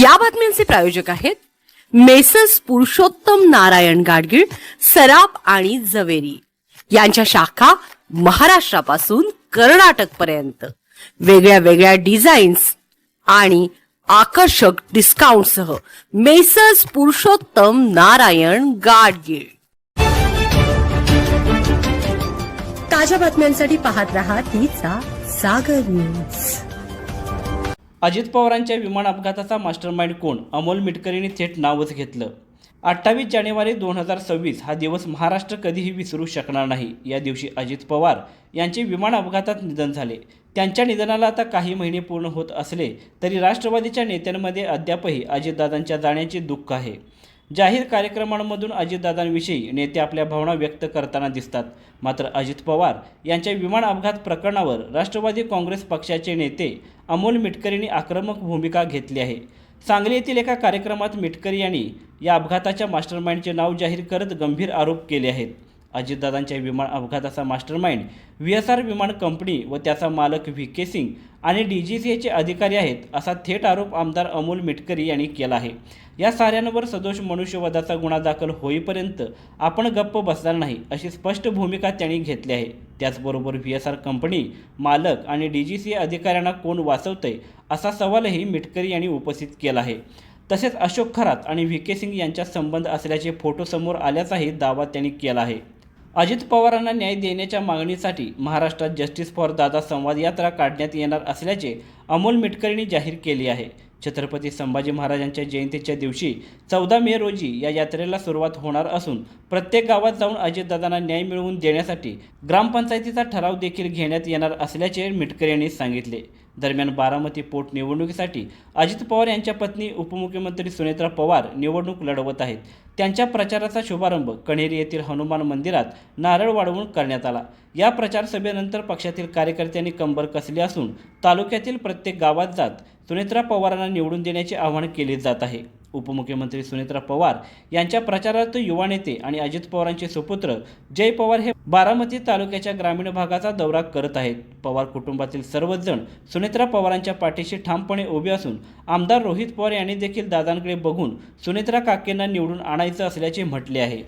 या बातम्यांचे प्रायोजक आहेत मेसर्स पुरुषोत्तम नारायण गाडगीळ, सराफ आणि जवेरी यांच्या शाखा महाराष्ट्रापासून कर्नाटक पर्यंत वेगळ्या वेगळ्या डिझाईन्स आणि आकर्षक डिस्काउंटसह मेसर्स पुरुषोत्तम नारायण गाडगीळ। ताज्या बातम्यांसाठी पाहत रहा तिचा सागर न्यूज। अजित पवारांच्या विमान अपघाताचा मास्टरमाइंड कोण? अमोल मिटकरींनी थेट नावच घेतलं। 28 जानेवारी 2026 हा दिवस महाराष्ट्र कधीही विसरू शकणार नाही। या दिवशी अजित पवार यांचे विमान अपघातात निधन झाले। त्यांच्या निधनाला आता काही महिने पूर्ण होत असले तरी राष्ट्रवादीच्या नेत्यांमध्ये अद्यापही अजितदादांच्या जाण्याचे दुःख आहे। जाहीर कार्यक्रमांमधून अजितदादांविषयी नेते आपल्या भावना व्यक्त करताना दिसतात, मात्र अजित पवार यांच्या विमान अपघात प्रकरणावर राष्ट्रवादी काँग्रेस पक्षाचे नेते अमोल मिटकरींनी आक्रमक भूमिका घेतली आहे। सांगली येथील एका कार्यक्रमात मिटकरी यांनी या अपघाताच्या मास्टरमाइंडचे नाव जाहीर करत गंभीर आरोप केले आहेत। अजितदादांच्या विमान अपघाताचा मास्टरमाइंड VSR विमान कंपनी व त्याचा मालक VK सिंग आणि DGCAचे अधिकारी आहेत, असा थेट आरोप आमदार अमोल मिटकरी यांनी केला आहे। या साऱ्यांवर सदोष मनुष्यवधाचा गुन्हा दाखल होईपर्यंत आपण गप्प बसणार नाही, अशी स्पष्ट भूमिका त्यांनी घेतली आहे। त्याचबरोबर VSR कंपनी मालक आणि DGCA अधिकाऱ्यांना कोण वाचवतंय असा सवालही मिटकरी यांनी उपस्थित केला आहे। तसेच अशोक खरात आणि VK सिंग यांच्यात संबंध असल्याचे फोटो समोर आल्याचाही दावा त्यांनी केला आहे। अजित पवारांना न्याय देण्याच्या मागणीसाठी महाराष्ट्रात जस्टिस फॉर दादा संवाद यात्रा काढण्यात येणार असल्याचे अमोल मिटकरींनी जाहीर केले आहे। छत्रपती संभाजी महाराजांच्या जयंतीच्या दिवशी 14 मे रोजी या यात्रेला सुरुवात होणार असून प्रत्येक गावात जाऊन अजितदादांना न्याय मिळवून देण्यासाठी ग्रामपंचायतीचा ठराव देखील घेण्यात येणार असल्याचे मिटकरी यांनी सांगितले। दरम्यान बारामती पोटनिवडणुकीसाठी अजित पवार यांच्या पत्नी उपमुख्यमंत्री सुनेत्रा पवार निवडणूक लढवत आहेत। त्यांच्या प्रचाराचा शुभारंभ कण्हेरी येथील हनुमान मंदिरात नारळ वाढवून करण्यात आला। या प्रचार सभेनंतर पक्षातील कार्यकर्त्यांनी कंबर कसली असून तालुक्यातील प्रत्येक गावात जात सुनेत्रा पवारांना निवडून देण्याचे आवाहन केले जात आहे। उपमुख्यमंत्री सुनेत्रा पवार यांच्या प्रचारार्थ युवा नेते आणि अजित पवारांचे सुपुत्र जय पवार हे बारामती तालुक्याच्या ग्रामीण भागाचा दौरा करत आहेत। पवार कुटुंबातील सर्वच जण सुनेत्रा पवारांच्या पाठीशी ठामपणे उभे असून आमदार रोहित पवार यांनी देखील दादांकडे बघून सुनेत्रा काकेंना निवडून आणायचं असल्याचे म्हटले आहे।